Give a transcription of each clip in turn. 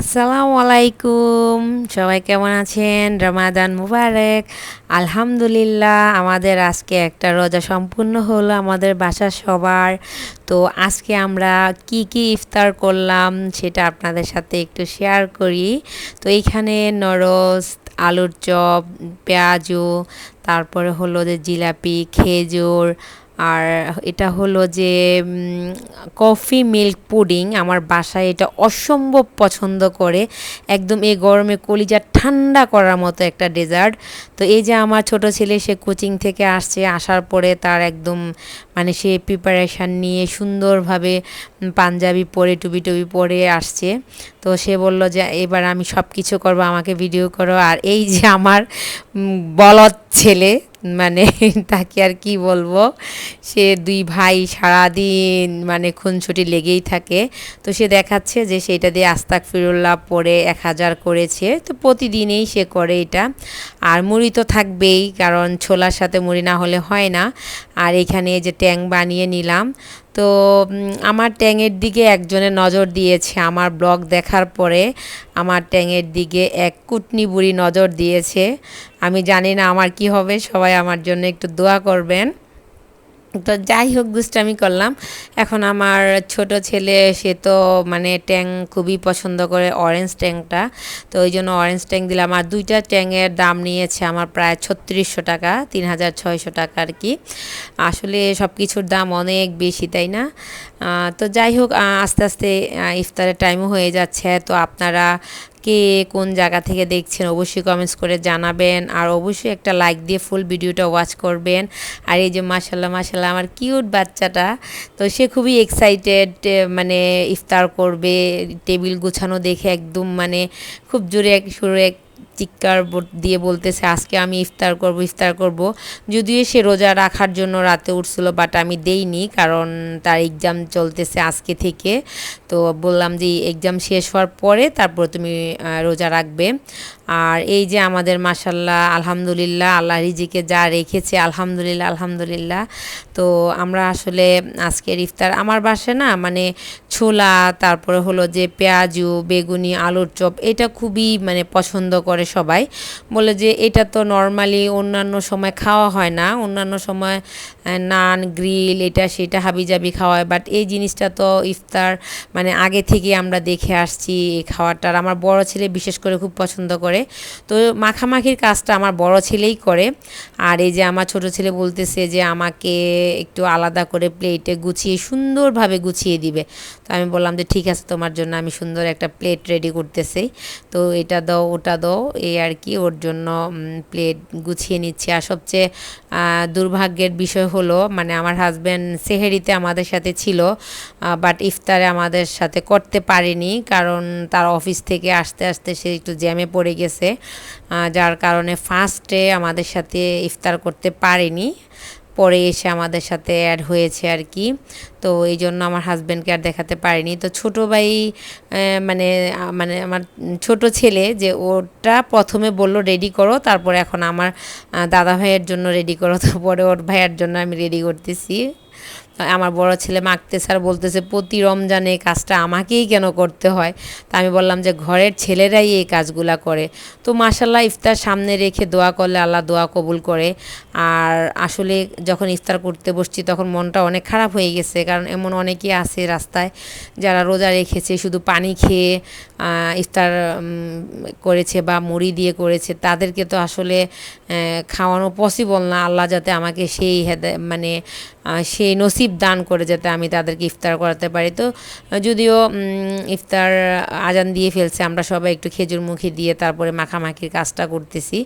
আসসালামু আলাইকুম। সবাই কেমন আছেন? রমাদান মুবারক। আলহামদুলিল্লাহ আমাদের আজকে একটা রোজা সম্পূর্ণ হলো আমাদের বাসার সবার। তো আজকে আমরা কি ইফতার করলাম সেটা আপনাদের সাথে একটু শেয়ার করি। তো এইখানে নরস, আলুর চপ, পেঁয়াজু, তারপরে হলো যে জিলাপি, খেজুর, আর এটা হলো যে কফি মিল্ক পুডিং। আমার বাসায় এটা অসম্ভব পছন্দ করে, একদম এই গরমে কলিজা ঠান্ডা করার মতো একটা ডেজার্ট। তো এই যে আমার ছোট ছেলে, সে কোচিং থেকে আসছে, আসার পরে তার একদম মানে সে প্রিপারেশান নিয়ে সুন্দরভাবে পাঞ্জাবি পরে টুপি টুপি পরে আসছে। তো সে বলল যে এবার আমি সব কিছু করবো, আমাকে ভিডিও করো। আর এই যে আমার বলদ ছেলে, মানে তাকে আর কি বলবো, সে দুই ভাই সারাদিন মানে খুনসুটি লেগেই থাকে। তো সে দেখাচ্ছে যে সেটা দিয়ে আস্তাগফিরুল্লাহ পড়ে 1000 করেছে। তো প্রতিদিনই সে করে এটা। আর মুড়ি তো থাকবেই, কারণ ছোলার সাথে মুড়ি না হলে হয় না। আর এখানে যে ট্যাং বানিয়ে নিলাম। তো আমার ট্যাংয়ের দিকে একজনে নজর দিয়েছে আমার ব্লগ দেখার পরে। আমার ট্যাংয়ের দিকে এক কুটনি বুড়ি নজর দিয়েছে। আমি জানি না আমার কি হবে, সবাই আমার জন্য একটু দোয়া করবেন। তো যাই হোক, দুষ্টামি করলাম। এখন আমার ছোট ছেলে, সে তো মানে ট্যাং খুবই পছন্দ করে, অরেঞ্জ ট্যাংটা। তো ওই জন্য অরেঞ্জ ট্যাং দিলাম। আর দুইটা ট্যাংয়ের দাম নিয়েছে আমার প্রায় 3600 টাকা, 3600 টাকা আর কি। আসলে সব কিছুর দাম অনেক বেশি, তাই না? তো যাই হোক, আস্তে আস্তে ইফতারের টাইমও হয়ে যাচ্ছে। তো আপনারা কে কোন জায়গা থেকে দেখছেন অবশ্যই কমেন্টস করে জানাবেন। আর অবশ্যই একটা লাইক দিয়ে ফুল ভিডিওটা ওয়াচ করবেন। আর এই যে মাশাল্লাহ মাশাল্লাহ আমার কিউট বাচ্চাটা, তো সে খুবই এক্সাইটেড, মানে ইফতার করবে। টেবিল গুছানো দেখে একদম মানে খুব জোরে সুরে চিৎকার দিয়ে বলতেছে আজকে আমি ইফতার করব, ইফতার করব। যদিও সে রোজা রাখার জন্য রাতে উঠছিল, বাট আমি দেইনি, কারণ তার এক্সাম চলতেছে আজকে থেকে। তো বললাম যে এক্সাম শেষ হওয়ার পরে তারপর তুমি রোজা রাখবে। আর এই যে আমাদের মাশাল্লাহ আলহামদুলিল্লাহ, আল্লাহ রিজিকে যা রেখেছে আলহামদুলিল্লাহ আলহামদুলিল্লাহ। তো আমরা আসলে আজকের ইফতার আমার বাসায় না, মানে ছোলা, তারপরে হলো যে পেঁয়াজু, বেগুনি, আলুর চপ, এটা খুবই মানে পছন্দ করে সবাই। বলে যে এটা তো নর্মালি অন্যান্য সময় খাওয়া হয় না, অন্যান্য সময় নান, গ্রিল, এটা সেটা হাবিজাবি খাওয়া হয়, বাট এই জিনিসটা তো ইফতার মানে আগে থেকে আমরা দেখে আসছি এই খাওয়াটার। আমার বড় ছেলে বিশেষ করে খুব পছন্দ করে। তো মাখামাখির কাজটা আমার বড় ছেলেই করে। আর এই যে আমার ছোট ছেলে বলতেছে যে আমাকে একটু আলাদা করে প্লেটে গুছিয়ে সুন্দরভাবে গুছিয়ে দিবে। তো আমি বললাম যে ঠিক আছে, তোমার জন্য আমি সুন্দর একটা প্লেট রেডি করতেছি। তো এটা দাও ওটা দাও, এই আর কি, ওর জন্য প্লেট গুছিয়ে নিচ্ছি। আর সবচেয়ে দুর্ভাগ্যের বিষয় হলো, মানে আমার হাজব্যান্ড সেহেরিতে আমাদের সাথে ছিল, বাট ইফতারে আমাদের সাথে করতে পারেনি, কারণ তার অফিস থেকে আসতে আসতে সে একটু জ্যামে পড়ে গেছে, যার কারণে ফার্স্টে আমাদের সাথে ইফতার করতে পারেনি, পরে এসে আমাদের সাথে অ্যাড হয়েছে আর কি। তো এই জন্য আমার হাজব্যান্ডকে আর দেখাতে পারিনি। তো ছোটো ভাই, মানে মানে আমার ছোট ছেলে, যে ওটা প্রথমে বলল রেডি করো, তারপরে এখন আমার দাদা ভাইয়ের জন্য রেডি করো, তারপরে ওর ভাইয়ের জন্য আমি রেডি করতেছি। আমার বড় ছেলে মাগতেছে আর বলতেছে প্রতি রমজানে এই কাজটা আমাকেই কেন করতে হয়। তা আমি বললাম যে ঘরের ছেলেরাই এই কাজগুলা করে। তো মাশাল্লাহ ইফতার সামনে রেখে দোয়া করলে আল্লাহ দোয়া কবুল করে। আর আসলে যখন ইফতার করতে বসছি তখন মনটা অনেক খারাপ হয়ে গেছে, কারণ এমন অনেকেই আছে রাস্তায় যারা রোজা রেখেছে, শুধু পানি খেয়ে ইফতার করেছে বা মুড়ি দিয়ে করেছে, তাদেরকে তো আসলে খাওয়ানো পসিবল না। আল্লাহ যাতে আমাকে সেই মানে সেই নসিব দান করে যাতে আমি তাদেরকে ইফতার করাতে পারি। তো যদিও ইফতার আজান দিয়ে ফেলছে, আমরা সবাই একটু খেজুর মুখি দিয়ে তারপরে মাখামাখির কাজটা করতেছি।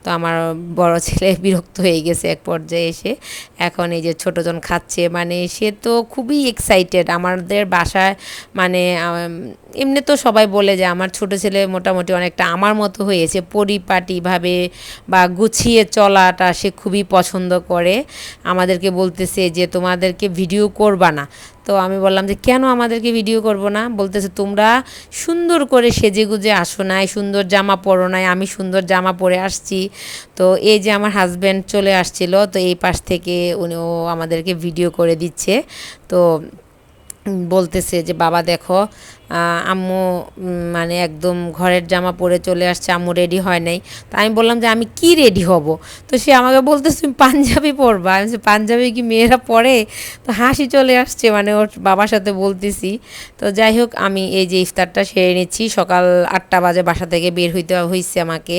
তো আমার বড় ছেলে বিরক্ত হয়ে গেছে এক পর্যায়ে এসে। এখন এই যে ছোটজন খাচ্ছে, মানে সে তো খুবই এক্সাইটেড আমাদের বাসায়। মানে এমনি তো সবাই বলে যে আমার ছোট ছেলে মোটামুটি অনেকটা আমার মতো হয়েছে, পরিপাটিভাবে বা গুছিয়ে চলাটা সে খুবই পছন্দ করে। আমাদেরকে বলতেছে যে তোমাদেরকে ভিডিও করবা না। তো আমি বললাম যে কেন আমাদেরকে ভিডিও করব না? বলতেছে তোমরা সুন্দর করে সেজেগুজে আসো নাই, সুন্দর জামা পরো নাই, আমি সুন্দর জামা পরে আসছি। তো এই যে আমার হাজব্যান্ড চলে আসছিল, তো এই পাশ থেকে উনিও আমাদেরকে ভিডিও করে দিচ্ছে। তো বলতেছে যে বাবা দেখো আম্মু মানে একদম ঘরের জামা পরে চলে আসছে, আম্মু রেডি হয় নাই। তো আমি বললাম যে আমি কি রেডি হব? তো সে আমাকে বলতেছে তুমি পাঞ্জাবি পরবা। আমি বলছি পাঞ্জাবি কি মেয়েরা পরে? তো হাসি চলে আসছে, মানে ওর বাবার সাথে বলতেছি। তো যাই হোক, আমি এই যে ইফতারটা সেরে নিচ্ছি। সকাল 8টা বাজে বাসা থেকে বের হইতে হয়েছে আমাকে,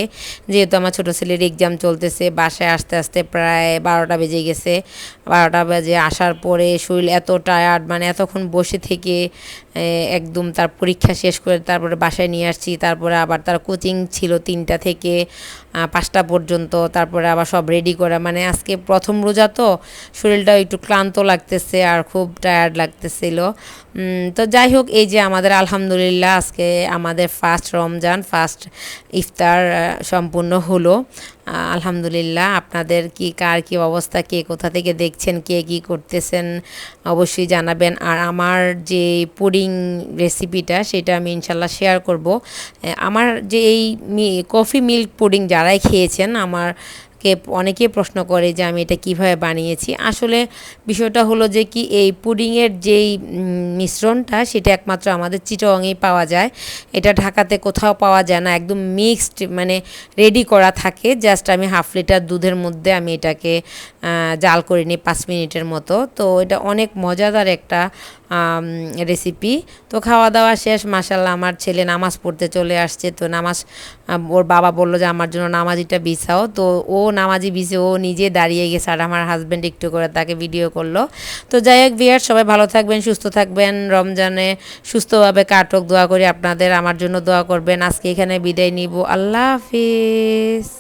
যেহেতু আমার ছোটো ছেলের এক্সাম চলতেছে। বাসায় আসতে আসতে প্রায় 12টা বেজে গেছে। 12টা বাজে আসার পরে শরীর এত টায়ার্ড, মানে এতক্ষণ বসে থেকে একদম তার পরীক্ষা শেষ করে তারপরে বাসায় নিয়ে আসছি। তারপরে আবার তার কোচিং ছিল 3টা থেকে 5টা পর্যন্ত। তারপরে আবার সব রেডি করা, মানে আজকে প্রথম রোজা তো শরীরটাও একটু ক্লান্ত লাগতেছে আর খুব টায়ার্ড লাগতেছিল। তো যাই হোক, এই যে আমাদের আলহামদুলিল্লাহ আজকে আমাদের ফার্স্ট রমজান, ফার্স্ট ইফতার সম্পূর্ণ হলো। আলহামদুলিল্লাহ। আপনাদের কার কি অবস্থা, কে কোথা থেকে দেখছেন, কে কি করতেছেন অবশ্যই জানাবেন। আর আমার যে পুডিং রেসিপিটা সেটা আমি ইনশাল্লাহ শেয়ার করব। আমার যে এই কফি মিল্ক পুডিং যারাই খেয়েছেন, অনেকেই প্রশ্ন করে যে আমি এটা কিভাবে বানিয়েছি। আসলে বিষয়টা হলো যে এই পুডিংয়ের যেই মিশ্রণটা সেটা একমাত্র আমাদের চিটাগংয়েই পাওয়া যায়। এটা ঢাকাতে কোথাও পাওয়া যায় না। একদম মিক্সড, মানে রেডি করা থাকে। জাস্ট আমি 1/2 লিটার দুধের মধ্যে আমি এটাকে জাল করে নিই 5 মিনিটের মতো। তো এটা অনেক মজাদার একটা রেসিপি। তো খাওয়া দাওয়া শেষ, মাশাল্লাহ আমার ছেলে নামাজ পড়তে চলে আসছে। তো ওর বাবা বলল যে আমার জন্য নামাজিটা বিছাও। তো ও নামাজি বিছে ও নিজে দাঁড়িয়ে গেছে, আর আমার হাজব্যান্ড একটু করে তাকে ভিডিও করলো। তো যাই হোক ভিউয়ার্স, সবাই ভালো থাকবেন, সুস্থ থাকবেন, রমজানে সুস্থভাবে কাটুক দোয়া করি আপনাদের। আমার জন্য দোয়া করবেন। আজকে এখানে বিদায় নিব। আল্লাহ হাফিজ।